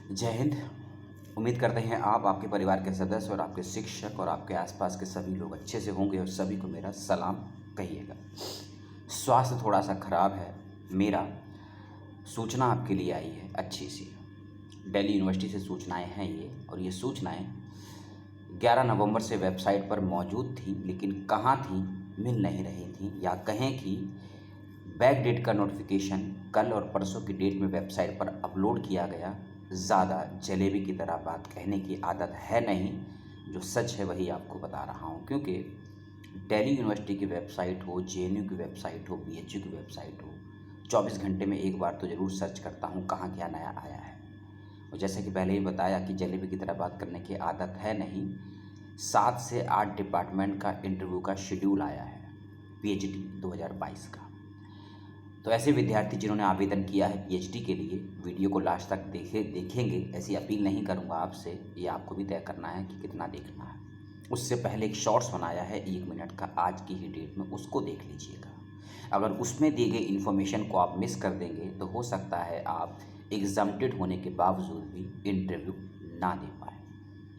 जय हिंद। उम्मीद करते हैं आप, आपके परिवार के सदस्य और आपके शिक्षक और आपके आसपास के सभी लोग अच्छे से होंगे और सभी को मेरा सलाम कहिएगा। स्वास्थ्य थोड़ा सा ख़राब है मेरा। सूचना आपके लिए आई है अच्छी सी। दिल्ली यूनिवर्सिटी से सूचनाएं हैं ये, और ये सूचनाएं 11 नवंबर से वेबसाइट पर मौजूद थी, लेकिन कहाँ थी मिल नहीं रही थी, या कहें कि बैक डेट का नोटिफिकेशन कल और परसों की डेट में वेबसाइट पर अपलोड किया गया। ज़्यादा जलेबी की तरह बात कहने की आदत है नहीं, जो सच है वही आपको बता रहा हूँ। क्योंकि दिल्ली यूनिवर्सिटी की वेबसाइट हो, जेएनयू की वेबसाइट हो, बीएचयू की वेबसाइट हो, 24 घंटे में एक बार तो ज़रूर सर्च करता हूँ कहाँ क्या नया आया है। और जैसे कि पहले ही बताया कि जलेबी की तरह बात करने की आदत है नहीं, 7 से 8 डिपार्टमेंट का इंटरव्यू का शेड्यूल आया है पीएचडी 2022 का। तो ऐसे विद्यार्थी जिन्होंने आवेदन किया है पीएचडी के लिए, वीडियो को लास्ट तक देखेंगे, ऐसी अपील नहीं करूंगा आपसे, ये आपको भी तय करना है कि कितना देखना है। उससे पहले एक शॉर्ट्स बनाया है 1 मिनट का आज की ही डेट में, उसको देख लीजिएगा। अगर उसमें दी गई इन्फॉर्मेशन को आप मिस कर देंगे तो हो सकता है आप एग्जाम्प्टेड होने के बावजूद भी इंटरव्यू ना दे पाए।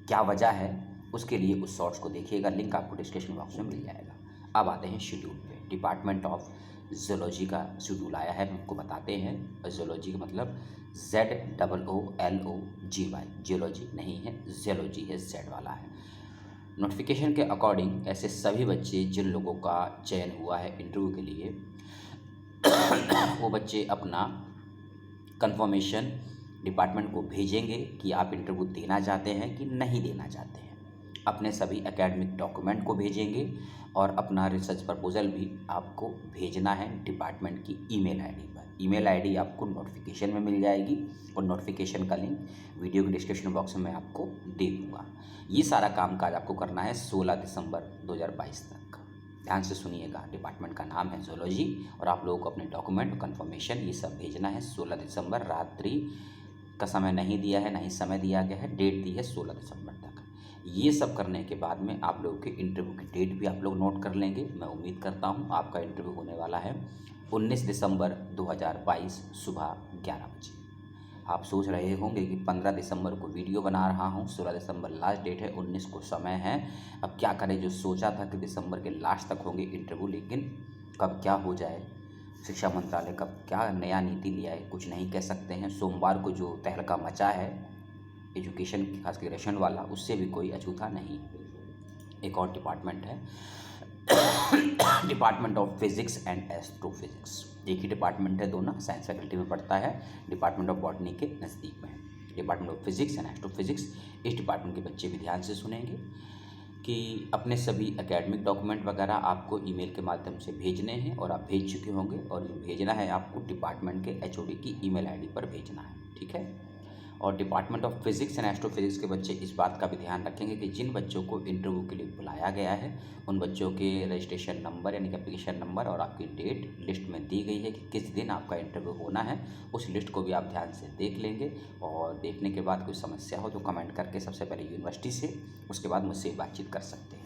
क्या वजह है उसके लिए उस शॉर्ट्स को देखिएगा, लिंक आपको डिस्क्रिप्शन बॉक्स में मिल जाएगा। अब आते हैं शेड्यूल पे। डिपार्टमेंट ऑफ ज़ूलॉजी का शेड्यूल आया है, हमको बताते हैं। ज़ूलॉजी का मतलब ZOOLOGY, जियोलॉजी नहीं है, ज़ूलॉजी है, जेड वाला है। नोटिफिकेशन के अकॉर्डिंग ऐसे सभी बच्चे जिन लोगों का चयन हुआ है इंटरव्यू के लिए, वो बच्चे अपना कंफर्मेशन डिपार्टमेंट को भेजेंगे कि आप इंटरव्यू देना चाहते हैं कि नहीं देना चाहते हैं। अपने सभी एकेडमिक डॉक्यूमेंट को भेजेंगे और अपना रिसर्च प्रपोजल भी आपको भेजना है डिपार्टमेंट की ईमेल आईडी पर। ईमेल आईडी आपको नोटिफिकेशन में मिल जाएगी, और नोटिफिकेशन का लिंक वीडियो के डिस्क्रिप्शन बॉक्स में मैं आपको दे दूँगा। ये सारा कामकाज आपको करना है 16 दिसंबर 2022 तक। ध्यान से सुनिएगा, डिपार्टमेंट का नाम है ज़ूलॉजी, और आप लोगों को अपने डॉक्यूमेंट, कंफर्मेशन ये सब भेजना है 16 दिसंबर। रात्रि का समय नहीं दिया है, नहीं समय दिया गया है, डेट दी है 16 दिसंबर तक। ये सब करने के बाद में आप लोगों के इंटरव्यू की डेट भी आप लोग नोट कर लेंगे। मैं उम्मीद करता हूँ आपका इंटरव्यू होने वाला है 19 दिसंबर 2022 सुबह 11 बजे। आप सोच रहे होंगे कि 15 दिसंबर को वीडियो बना रहा हूँ, 16 दिसंबर लास्ट डेट है, 19 को समय है, अब क्या करें। जो सोचा था कि दिसंबर के लास्ट तक होंगे इंटरव्यू, लेकिन कब क्या हो जाए, शिक्षा मंत्रालय कब क्या नया नीति लिया है कुछ नहीं कह सकते हैं। सोमवार को जो तहलका मचा है एजुकेशन खास कर रेशन वाला, उससे भी कोई अछूता नहीं। एक और डिपार्टमेंट है department of physics and astrophysics. एक ही डिपार्टमेंट है, दोनों साइंस फैकल्टी में पढ़ता है, डिपार्टमेंट ऑफ बॉटनी के नज़दीक में है। Department of physics and astrophysics, इस डिपार्टमेंट के बच्चे भी ध्यान से सुनेंगे कि अपने सभी एकेडमिक डॉक्यूमेंट वगैरह आपको ईमेल के माध्यम से भेजने हैं, और आप भेज चुके होंगे, और ये भेजना है आपको डिपार्टमेंट के एचओडी की ईमेल आईडी पर भेजना है, ठीक है। और department of physics and astrophysics के बच्चे इस बात का भी ध्यान रखेंगे कि जिन बच्चों को इंटरव्यू के लिए बुलाया गया है, उन बच्चों के रजिस्ट्रेशन नंबर यानी कि एप्लीकेशन नंबर और आपकी डेट लिस्ट में दी गई है कि किस दिन आपका इंटरव्यू होना है। उस लिस्ट को भी आप ध्यान से देख लेंगे, और देखने के बाद कोई समस्या हो तो कमेंट करके सबसे पहले यूनिवर्सिटी से, उसके बाद मुझसे बातचीत कर सकते हैं।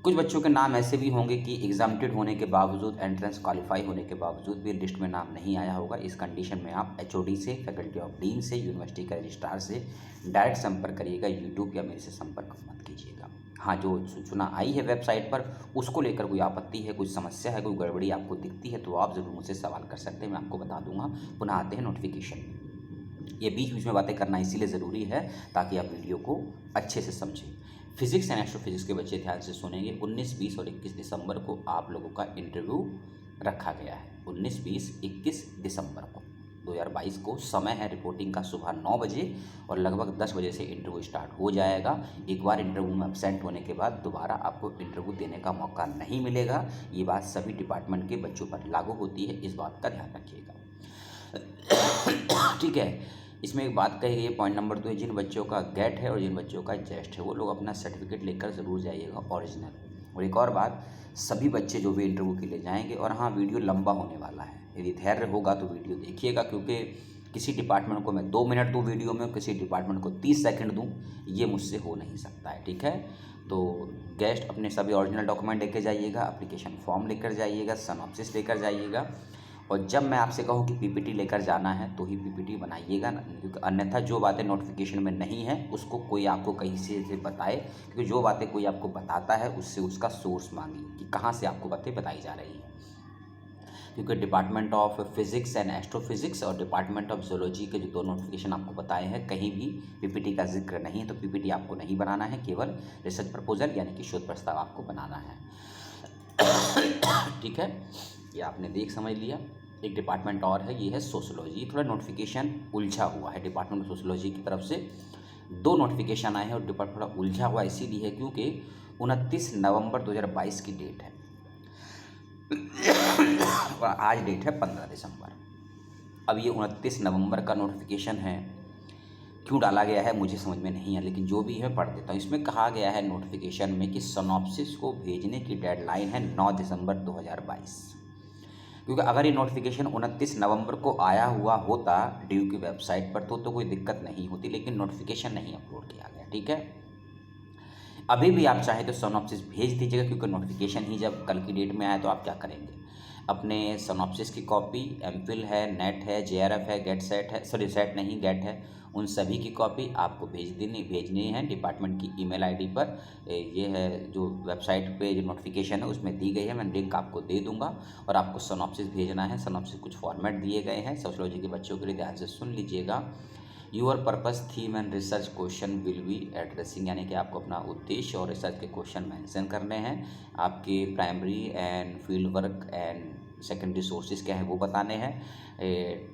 कुछ बच्चों के नाम ऐसे भी होंगे कि एग्जाम्प्टेड होने के बावजूद, एंट्रेंस क्वालिफाई होने के बावजूद भी लिस्ट में नाम नहीं आया होगा। इस कंडीशन में आप एचओडी से, फैकल्टी ऑफ डीन से, यूनिवर्सिटी के रजिस्ट्रार से डायरेक्ट संपर्क करिएगा, यूट्यूब या मेरे से संपर्क मत कीजिएगा। हाँ, जो सूचना आई है वेबसाइट पर, उसको लेकर कोई आपत्ति है, कुछ समस्या है, कोई गड़बड़ी आपको दिखती है तो आप ज़रूर मुझसे सवाल कर सकते हैं, मैं आपको बता दूंगा। पुनः आते हैं नोटिफिकेशन। ये बीच बीच में बातें करना इसीलिए ज़रूरी है ताकि आप वीडियो को अच्छे से समझें। फिजिक्स एंड एस्ट्रोफिजिक्स के बच्चे ध्यान से सुनेंगे। 19, 20 और 21 दिसंबर को आप लोगों का इंटरव्यू रखा गया है। 19, 20, 21 दिसंबर को 2022 को समय है रिपोर्टिंग का सुबह 9 बजे, और लगभग 10 बजे से इंटरव्यू स्टार्ट हो जाएगा। एक बार इंटरव्यू में एब्सेंट होने के बाद दोबारा आपको इंटरव्यू देने का मौका नहीं मिलेगा। ये बात सभी डिपार्टमेंट के बच्चों पर लागू होती है, इस बात का ध्यान रखिएगा, ठीक है। इसमें एक बात कही गई है, पॉइंट नंबर 2 है, जिन बच्चों का गेट है और जिन बच्चों का जेस्ट है वो लोग अपना सर्टिफिकेट लेकर ज़रूर जाइएगा ओरिजिनल। और एक और बात, सभी बच्चे जो भी इंटरव्यू के लिए जाएंगे, और हाँ वीडियो लंबा होने वाला है, यदि धैर्य होगा तो वीडियो देखिएगा, क्योंकि किसी डिपार्टमेंट को मैं 2 मिनट दूँ वीडियो में, किसी डिपार्टमेंट को 30 सेकंड दूँ, ये मुझसे हो नहीं सकता है, ठीक है। तो गेस्ट अपने सभी ओरिजिनल डॉक्यूमेंट लेकर जाइएगा, एप्लीकेशन फॉर्म लेकर जाइएगा, सिनॉप्सिस लेकर जाइएगा, और जब मैं आपसे कहूँ कि पीपीटी लेकर जाना है तो ही पीपीटी बनाइएगा ना, क्योंकि अन्यथा जो बातें नोटिफिकेशन में नहीं है उसको कोई आपको कहीं से बताए, क्योंकि जो बातें कोई आपको बताता है उससे उसका सोर्स मांगिए कि कहाँ से आपको बातें बताई जा रही हैं। क्योंकि department of physics and astrophysics और डिपार्टमेंट ऑफ जूलॉजी के जो दो नोटिफिकेशन आपको बताए हैं, कहीं भी पीपीटी का जिक्र नहीं है, तो पीपीटी आपको नहीं बनाना है, केवल रिसर्च प्रपोजल यानी कि शोध प्रस्ताव आपको बनाना है। ठीक है, ये आपने देख समझ लिया। एक डिपार्टमेंट और है, ये है सोशोलॉजी। थोड़ा नोटिफिकेशन उलझा हुआ है, डिपार्टमेंट ऑफ सोशोलॉजी की तरफ से 2 नोटिफिकेशन आए हैं और डिपार्टमेंट थोड़ा उलझा हुआ इसीलिए है क्योंकि 29 नवंबर 2022 की डेट है और आज डेट है 15 दिसंबर। अब ये 29 नवंबर का नोटिफिकेशन है, क्यों डाला गया है मुझे समझ में नहीं है, लेकिन जो भी है पढ़ देता हूँ। इसमें कहा गया है नोटिफिकेशन में कि सिनॉप्सिस को भेजने की डेडलाइन है 9 दिसंबर 2022, क्योंकि अगर ये नोटिफिकेशन 29 नवंबर को आया हुआ होता DU की वेबसाइट पर तो कोई दिक्कत नहीं होती, लेकिन नोटिफिकेशन नहीं अपलोड किया गया। ठीक है, अभी भी आप चाहें तो सिनॉप्सिस भेज दीजिएगा, क्योंकि नोटिफिकेशन ही जब कल की डेट में आया तो आप क्या करेंगे, अपने सिनॉप्सिस की कॉपी, एमफिल है, नेट है, JRF है, गेट सेट है, सॉरी सेट नहीं गेट है, उन सभी की कॉपी आपको भेजनी है डिपार्टमेंट की ईमेल आईडी पर। ये है जो वेबसाइट पे जो नोटिफिकेशन है उसमें दी गई है, मैं लिंक आपको दे दूंगा और आपको सिनॉप्सिस भेजना है। सिनॉप्सिस कुछ फॉर्मेट दिए गए हैं सोशियोलॉजी के बच्चों के लिए, ध्यान से सुन लीजिएगा। Your purpose, theme and research question will be addressing, यानी कि आपको अपना उद्देश्य और रिसर्च के क्वेश्चन मेंशन करने हैं। आपके primary and field work and secondary sources क्या है वो बताने हैं।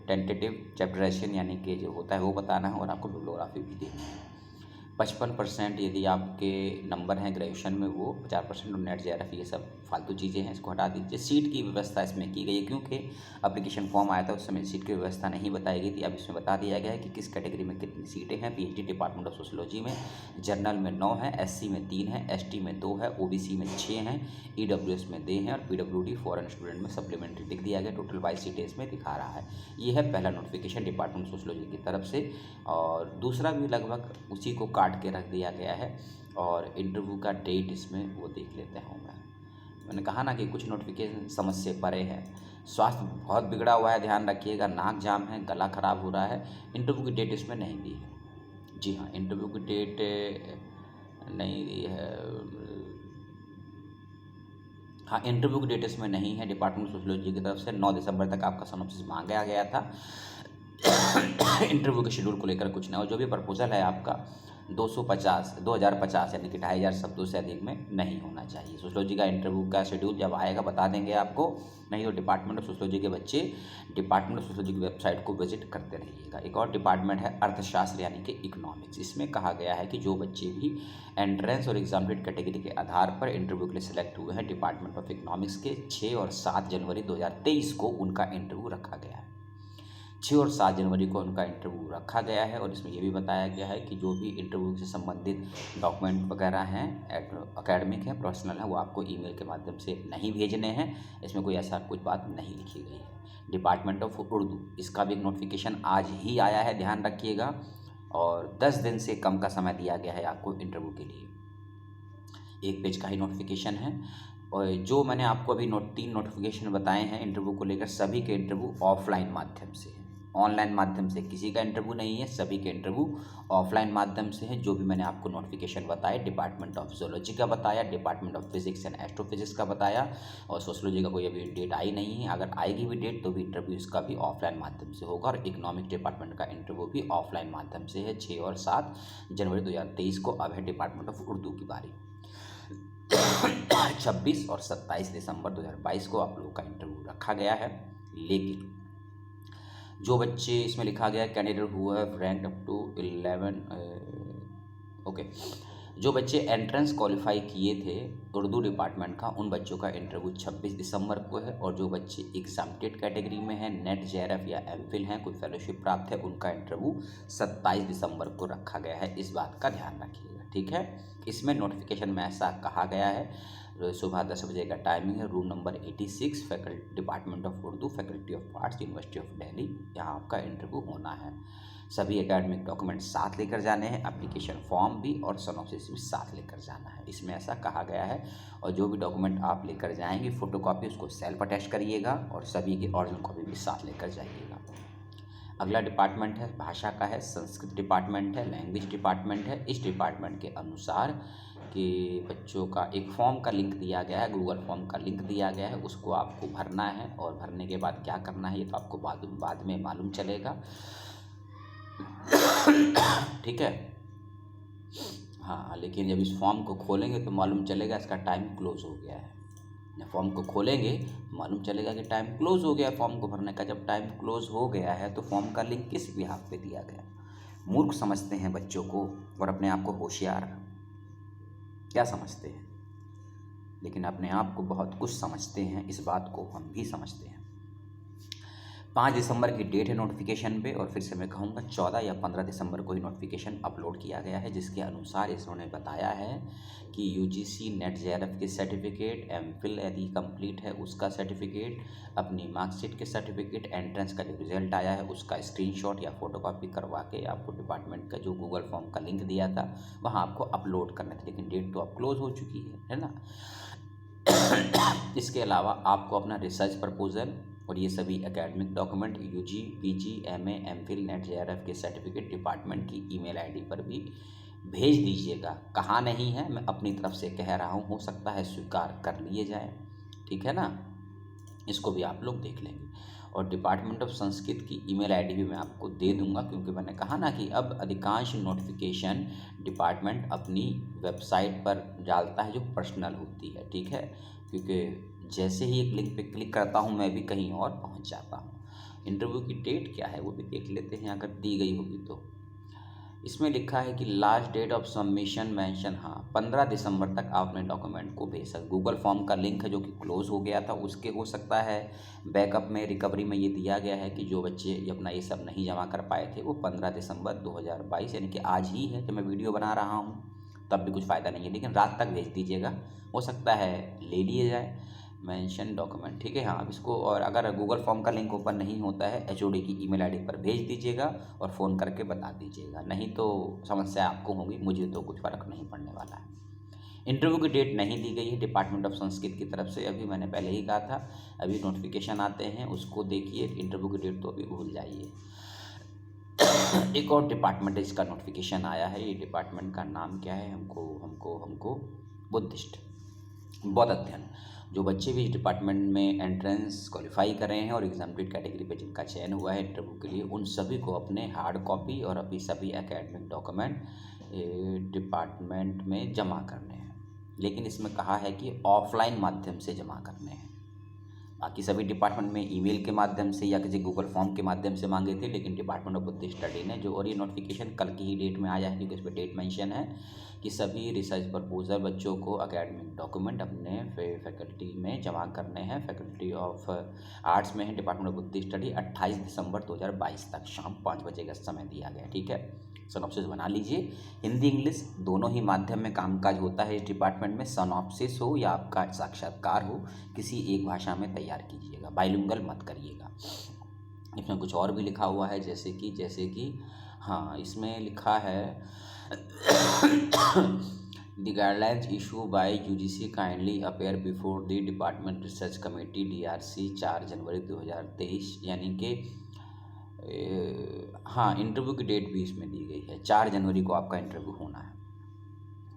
टेंटेटिव चैप्टराइजेशन यानी कि जो होता है वो बताना है और आपको बिब्लियोग्राफी भी देनी है। 55% यदि आपके नंबर हैं ग्रेजुएशन में वो 50% और नेट JRF, ये सब फालतू चीज़ें हैं, इसको हटा दीजिए। सीट की व्यवस्था इसमें की गई है, क्योंकि एप्लीकेशन फॉर्म आया था उस समय सीट की व्यवस्था नहीं बताई गई थी। अब इसमें बता दिया गया है कि किस कैटेगरी में कितनी सीटें हैं। PhD डिपार्टमेंट ऑफ सोशोलॉजी में जनरल में 9 है, SC में 3 है, ST में 2 है, OBC में 6 हैं, EWS में 2 हैं और PWD फॉरेन स्टूडेंट में सप्लीमेंट्री लिख दिया गया। टोटल 22 सीटें इसमें दिखा रहा है। ये है पहला नोटिफिकेशन डिपार्टमेंट ऑफ सोशोलॉजी की तरफ से, और दूसरा भी लगभग उसी को काट के रख दिया गया है। और इंटरव्यू का डेट इसमें वो देख लेते हैं। मैंने कहा ना कि कुछ नोटिफिकेशन समझ से परे है। स्वास्थ्य बहुत बिगड़ा हुआ है, ध्यान रखिएगा, नाक जाम है, गला खराब हो रहा है। इंटरव्यू की डेट इसमें नहीं दी है। जी हाँ, इंटरव्यू की डेट नहीं दी है। हाँ, इंटरव्यू की डेट इसमें नहीं है। डिपार्टमेंट ऑफ सोशोलॉजी की तरफ से 9 दिसंबर तक आपका सिनॉप्सिस मांगा गया था। इंटरव्यू के शेड्यूल को लेकर कुछ ना हो, जो भी प्रपोजल है आपका 2050 यानी कि 2500 शब्दों से अधिक में नहीं होना चाहिए। सोशोलॉजी का इंटरव्यू का शेड्यूल जब आएगा बता देंगे आपको, नहीं तो डिपार्टमेंट ऑफ सोशोलॉजी के बच्चे डिपार्टमेंट ऑफ सोशोलॉजी की वेबसाइट को विजिट करते रहिएगा। एक और डिपार्टमेंट है अर्थशास्त्र यानी कि इकोनॉमिक्स। इसमें कहा गया है कि जो बच्चे भी एंट्रेंस और एग्जामिनेट कैटेगरी के आधार पर इंटरव्यू के लिए सिलेक्ट हुए हैं डिपार्टमेंट ऑफ इकोनॉमिक्स के 6 और 7 जनवरी 2023 को उनका इंटरव्यू रखा गया है। 6 और 7 जनवरी को उनका इंटरव्यू रखा गया है और इसमें ये भी बताया गया है कि जो भी इंटरव्यू से संबंधित डॉक्यूमेंट वगैरह हैं, एकेडमिक हैं, प्रोफेशनल हैं, वो आपको ईमेल के माध्यम से नहीं भेजने हैं। इसमें कोई ऐसा कुछ बात नहीं लिखी गई है। डिपार्टमेंट ऑफ उर्दू, इसका भी एक नोटिफिकेशन आज ही आया है, ध्यान रखिएगा, और 10 दिन से कम का समय दिया गया है आपको इंटरव्यू के लिए। 1 पेज का ही नोटिफिकेशन है। और जो मैंने आपको अभी 3 नोटिफिकेशन बताए हैं इंटरव्यू को लेकर, सभी के इंटरव्यू ऑफलाइन माध्यम से है, ऑनलाइन माध्यम से किसी का इंटरव्यू नहीं है। सभी के इंटरव्यू ऑफलाइन माध्यम से है। जो भी मैंने आपको नोटिफिकेशन बताए, डिपार्टमेंट ऑफ जूलॉजी का बताया, department of physics and astrophysics का बताया, और सोशोलॉजी का कोई अभी डेट आई नहीं है। अगर आएगी भी डेट तो भी इंटरव्यू इसका भी ऑफलाइन माध्यम से होगा। और इकोनॉमिक्स डिपार्टमेंट का इंटरव्यू भी ऑफलाइन माध्यम से है। 6 और 7 जनवरी 2023 को अब है डिपार्टमेंट ऑफ उर्दू की बारी। 26 और 27 दिसंबर 2022 को आप लोगों का इंटरव्यू रखा गया है। लेकिन जो बच्चे, इसमें लिखा गया candidate who have ranked up to 11 जो बच्चे एंट्रेंस क्वालिफाई किए थे उर्दू डिपार्टमेंट का, उन बच्चों का इंटरव्यू 26 दिसंबर को है। और जो बच्चे एग्जामिनेटेड कैटेगरी में हैं, नेट JRF या एमफिल हैं, कोई फेलोशिप प्राप्त है, उनका इंटरव्यू 27 दिसंबर को रखा गया है। इस बात का ध्यान रखिएगा, ठीक है। इसमें नोटिफिकेशन में ऐसा कहा गया है, सुबह 10 बजे का टाइमिंग है, room number 86, faculty department of Urdu, faculty of arts, university of Delhi, यहाँ आपका इंटरव्यू होना है। सभी एकेडमिक डॉक्यूमेंट साथ लेकर जाने हैं, एप्लीकेशन फॉर्म भी और सिनॉप्सिस भी साथ लेकर जाना है, इसमें ऐसा कहा गया है। और जो भी डॉक्यूमेंट आप लेकर जाएंगे फोटोकॉपी उसको सेल्फ अटैच करिएगा और सभी की ओरिजिनल कॉपी भी साथ लेकर जाइएगा। अगला डिपार्टमेंट है भाषा का है, संस्कृत डिपार्टमेंट है, लैंग्वेज डिपार्टमेंट है। इस डिपार्टमेंट के अनुसार कि बच्चों का एक फॉर्म का लिंक दिया गया है, गूगल फॉर्म का लिंक दिया गया है, उसको आपको भरना है और भरने के बाद क्या करना है ये तो आपको बाद में मालूम चलेगा। ठीक है, हाँ, लेकिन जब इस फॉर्म को खोलेंगे तो मालूम चलेगा इसका टाइम क्लोज हो गया है। जब फॉर्म को खोलेंगे मालूम चलेगा कि टाइम क्लोज हो गया है फॉर्म को भरने का। जब टाइम क्लोज हो गया है तो फॉर्म का लिंक किस बिहाफ पे दिया गया? मूर्ख समझते हैं बच्चों को और अपने आप को होशियार, क्या समझते हैं, लेकिन अपने आप को बहुत कुछ समझते हैं, इस बात को हम भी समझते हैं। 5 दिसंबर की डेट है नोटिफिकेशन पे, और फिर से मैं कहूँगा 14 या 15 दिसंबर को ही नोटिफिकेशन अपलोड किया गया है, जिसके अनुसार इन्होंने बताया है कि यूजीसी नेट जेआरएफ के सर्टिफिकेट, एमफिल यदि कंप्लीट है उसका सर्टिफिकेट, अपनी मार्कशीट के सर्टिफिकेट, एंट्रेंस का जो रिजल्ट आया है उसका स्क्रीनशॉट या फोटोकॉपी करवा के आपको डिपार्टमेंट का जो गूगल फॉर्म का लिंक दिया था वहाँ आपको अपलोड करना था, लेकिन डेट तो अब क्लोज हो चुकी है ना। इसके अलावा आपको अपना रिसर्च प्रपोजल और ये सभी academic document, UG, PG, MA, MPhil, NET JRF के सर्टिफिकेट डिपार्टमेंट की ईमेल आईडी पर भी भेज दीजिएगा। कहाँ नहीं है मैं अपनी तरफ से कह रहा हूँ, हो सकता है स्वीकार कर लिए जाए, ठीक है ना, इसको भी आप लोग देख लेंगे। और डिपार्टमेंट ऑफ संस्कृत की ईमेल आईडी भी मैं आपको दे दूंगा, क्योंकि मैंने कहा ना कि अब अधिकांश नोटिफिकेशन डिपार्टमेंट अपनी वेबसाइट पर डालता है जो पर्सनल होती है, ठीक है, क्योंकि जैसे ही एक लिंक पे क्लिक करता हूँ मैं भी कहीं और पहुँच जाता हूँ। इंटरव्यू की डेट क्या है वो भी देख लेते हैं अगर दी गई होगी तो। इसमें लिखा है कि last date of submission mention, हाँ 15 दिसंबर तक आप अपने डॉक्यूमेंट को भेज सकते। गूगल फॉर्म का लिंक है जो कि क्लोज हो गया था, उसके हो सकता है बैकअप में, रिकवरी में ये दिया गया है कि जो बच्चे अपना ये सब नहीं जमा कर पाए थे वो 15 दिसंबर 2022 यानी कि आज ही है जब मैं वीडियो बना रहा हूँ, तब भी कुछ फ़ायदा नहीं है, लेकिन रात तक भेज दीजिएगा, हो सकता है ले लिए जाए मेंशन डॉक्यूमेंट, ठीक है। हाँ, अब इसको, और अगर गूगल फॉर्म का लिंक ओपन नहीं होता है एचओडी की ईमेल आईडी पर भेज दीजिएगा और फ़ोन करके बता दीजिएगा, नहीं तो समस्या आपको होगी, मुझे तो कुछ फ़र्क नहीं पड़ने वाला है। इंटरव्यू की डेट नहीं दी गई है डिपार्टमेंट ऑफ संस्कृत की तरफ से, अभी मैंने पहले ही कहा था, अभी नोटिफिकेशन आते हैं उसको देखिए, इंटरव्यू की डेट तो अभी भूल जाइए। एक और डिपार्टमेंट है जिसका नोटिफिकेशन आया है, ये डिपार्टमेंट का नाम क्या है, हमको बुद्धिस्ट बौद्ध अध्ययन। जो बच्चे भी इस डिपार्टमेंट में एंट्रेंस क्वालिफाई कर रहे हैं और एग्जामिनेड कैटेगरी पे जिनका चयन हुआ है इंटरव्यू के लिए, उन सभी को अपने हार्ड कॉपी और अपनी सभी एकेडमिक डॉक्यूमेंट डिपार्टमेंट में जमा करने हैं, लेकिन इसमें कहा है कि ऑफलाइन माध्यम से जमा करने हैं। बाकी सभी डिपार्टमेंट में ईमेल के माध्यम से या किसी गूगल फॉर्म के माध्यम से मांगे थे, लेकिन डिपार्टमेंट ऑफ बुद्धिस्ट स्टडी ने जो, और ये नोटिफिकेशन कल की ही डेट में आया है क्योंकि इस पर डेट मेंशन है कि सभी रिसर्च प्रपोजल बच्चों को एकेडमिक डॉक्यूमेंट अपने फैकल्टी में जमा करने हैं। फैकल्टी ऑफ आर्ट्स में है डिपार्टमेंट ऑफ बुद्धिस्ट स्टडी, 28 दिसंबर 2022 तक शाम 5 बजे का समय दिया गया, ठीक है। सिनॉप्सिस बना लीजिए, हिंदी इंग्लिश दोनों ही माध्यम में कामकाज होता है इस डिपार्टमेंट में। सिनॉप्सिस हो या आपका साक्षात्कार हो, किसी एक भाषा में तैयार कीजिएगा, बाइलिंगुअल मत करिएगा। इसमें कुछ और भी लिखा हुआ है जैसे कि हाँ, इसमें लिखा है the guidelines issue bye UGC kindly appear before the department research committee DRC 4 जनवरी 2023, यानी कि हाँ, इंटरव्यू की डेट भी इसमें दी गई है, 4 जनवरी को आपका इंटरव्यू होना है।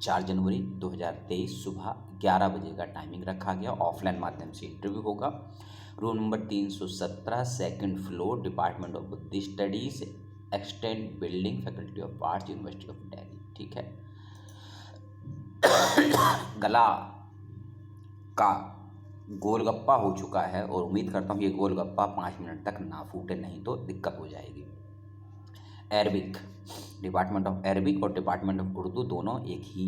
4 जनवरी 2023 सुबह 11 बजे का टाइमिंग रखा गया, ऑफलाइन माध्यम से इंटरव्यू होगा। Room number 317, second floor, department of Buddhist studies, extend building, faculty of arts, university of Delhi, ठीक है। गला का गोलगप्पा हो चुका है और उम्मीद करता हूँ ये गोलगप्पा 5 मिनट तक ना फूटे, नहीं तो दिक्कत हो जाएगी। अरबिक, डिपार्टमेंट ऑफ अरबिक और डिपार्टमेंट ऑफ उर्दू दोनों एक ही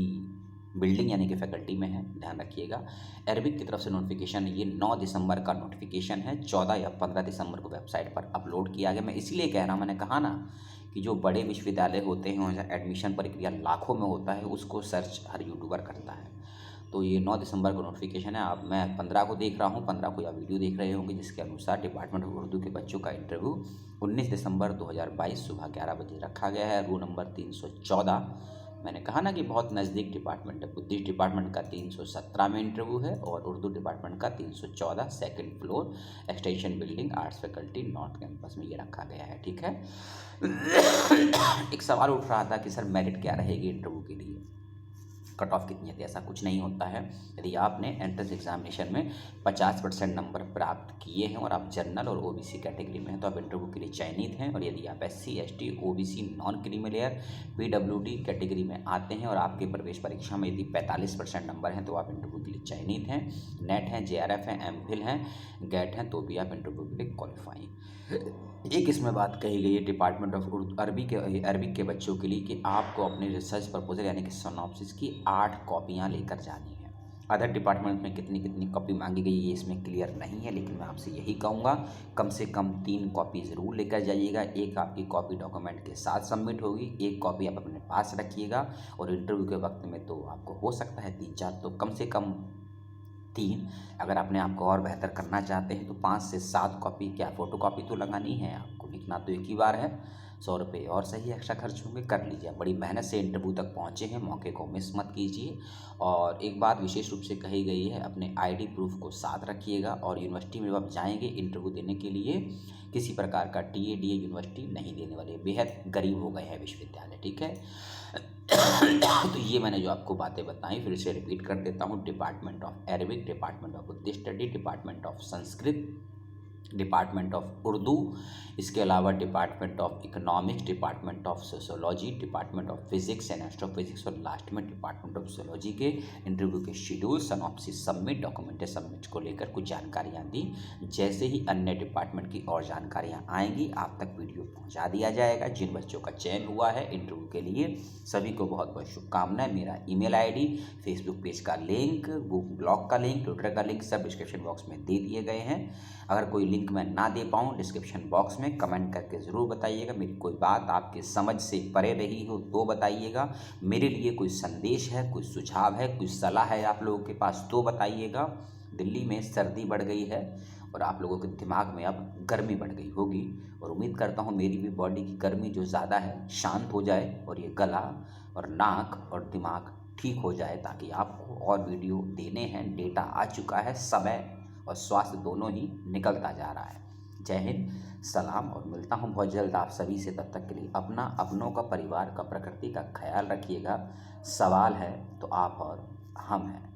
बिल्डिंग यानी कि फैकल्टी में है, ध्यान रखिएगा। अरबिक की तरफ से नोटिफिकेशन, ये 9 दिसंबर का नोटिफिकेशन है, 14 या 15 दिसंबर को वेबसाइट पर अपलोड किया गया। मैं इसलिए कह रहा हूँ, मैंने कहा ना कि जो बड़े विश्वविद्यालय होते हैं वहाँ एडमिशन प्रक्रिया लाखों में होता है, उसको सर्च हर यूट्यूबर करता है, तो ये 9 दिसंबर को नोटिफिकेशन है। आप मैं 15 को देख रहा हूँ, 15 को आप वीडियो देख रहे होंगे, जिसके अनुसार डिपार्टमेंट ऑफ उर्दू के बच्चों का इंटरव्यू 19 दिसंबर 2022 सुबह 11 बजे रखा गया है। Room number 314। मैंने कहा ना कि बहुत नज़दीक डिपार्टमेंट है। बुद्धिस्ट डिपार्टमेंट का 317 में इंटरव्यू है और उर्दू डिपार्टमेंट का 314 second floor extension building arts faculty north campus में ये रखा गया है। ठीक है। एक सवाल उठ रहा था कि सर मेरिट क्या रहेगी इंटरव्यू के लिए, कट ऑफ कितनी है? ऐसा कुछ नहीं होता है। यदि आपने एंट्रेंस एग्जामिनेशन में 50% नंबर प्राप्त किए हैं और आप जनरल और ओबीसी कैटेगरी में हैं तो आप इंटरव्यू के लिए चयनित हैं। और यदि आप SC, ST, OBC, non creamy layer, PWD category में आते हैं और आपके प्रवेश परीक्षा में यदि 45% नंबर हैं तो आप इंटरव्यू के लिए चयनित हैं। नेट हैं, जेआरएफ हैं, एमफिल हैं, गेट हैं तो भी आप इंटरव्यू के लिए क्वालिफाई। एक इसमें बात कही गई है डिपार्टमेंट ऑफ अरबिक के बच्चों के लिए कि आपको अपने रिसर्च प्रपोजल यानी कि सिनॉप्सिस की 8 कॉपियाँ लेकर जानी है। अदर डिपार्टमेंट में कितनी कितनी कॉपी मांगी गई ये इसमें क्लियर नहीं है, लेकिन मैं आपसे यही कहूँगा कम से कम 3 कॉपी ज़रूर लेकर जाइएगा। एक आपकी कॉपी डॉक्यूमेंट के साथ सबमिट होगी, एक कॉपी आप अपने पास रखिएगा। और इंटरव्यू के वक्त में तो आपको हो सकता है 3-4, तो कम से कम 3। अगर अपने आप को और बेहतर करना चाहते हैं तो 5 से 7 कॉपी, क्या फ़ोटो कॉपी तो लगानी है आपको, लिखना तो एक ही बार है। 100 रुपये और सही एक्स्ट्रा खर्च होंगे, कर लीजिए। बड़ी मेहनत से इंटरव्यू तक पहुँचे हैं, मौके को मिस मत कीजिए। और एक बात विशेष रूप से कही गई है, अपने आईडी प्रूफ को साथ रखिएगा। और यूनिवर्सिटी में जब आप जाएंगे इंटरव्यू देने के लिए, किसी प्रकार का टीए डीए यूनिवर्सिटी नहीं देने वाली है, बेहद गरीब हो गए हैं विश्वविद्यालय। ठीक है। तो ये मैंने जो आपको बातें बताई फिर से रिपीट कर देता हूँ। Department of Arabic, department of Buddhist study, department of Sanskrit, department of Urdu, इसके अलावा department of economics, department of sociology, department of physics and astrophysics और लास्ट में डिपार्टमेंट ऑफ सोशोलॉजी के इंटरव्यू के schedule, synopsis submit, document submit को लेकर कुछ जानकारियाँ दी। जैसे ही अन्य डिपार्टमेंट की और जानकारियाँ आएंगी आप तक वीडियो पहुँचा दिया जाएगा। जिन बच्चों का चयन हुआ है इंटरव्यू के लिए सभी को बहुत बहुत शुभकामनाएं। मेरा ईमेल आईडी, फेसबुक पेज का लिंक, ब्लॉग का लिंक, ट्विटर का लिंक सब डिस्क्रिप्शन बॉक्स में दे दिए गए हैं। अगर कोई लिंक मैं ना दे पाऊँ डिस्क्रिप्शन बॉक्स में कमेंट करके ज़रूर बताइएगा। मेरी कोई बात आपके समझ से परे रही हो तो बताइएगा। मेरे लिए कोई संदेश है, कोई सुझाव है, कोई सलाह है आप लोगों के पास तो बताइएगा। दिल्ली में सर्दी बढ़ गई है और आप लोगों के दिमाग में अब गर्मी बढ़ गई होगी, और उम्मीद करता हूँ मेरी भी बॉडी की गर्मी जो ज़्यादा है शांत हो जाए और ये गला और नाक और दिमाग ठीक हो जाए, ताकि आपको और वीडियो देने हैं। डेटा आ चुका है, समय और स्वास्थ्य दोनों ही निकलता जा रहा है। जय हिंद, सलाम, और मिलता हूँ बहुत जल्द आप सभी से। तब तक के लिए अपना, अपनों का, परिवार का, प्रकृति का ख्याल रखिएगा। सवाल है तो आप और हम हैं।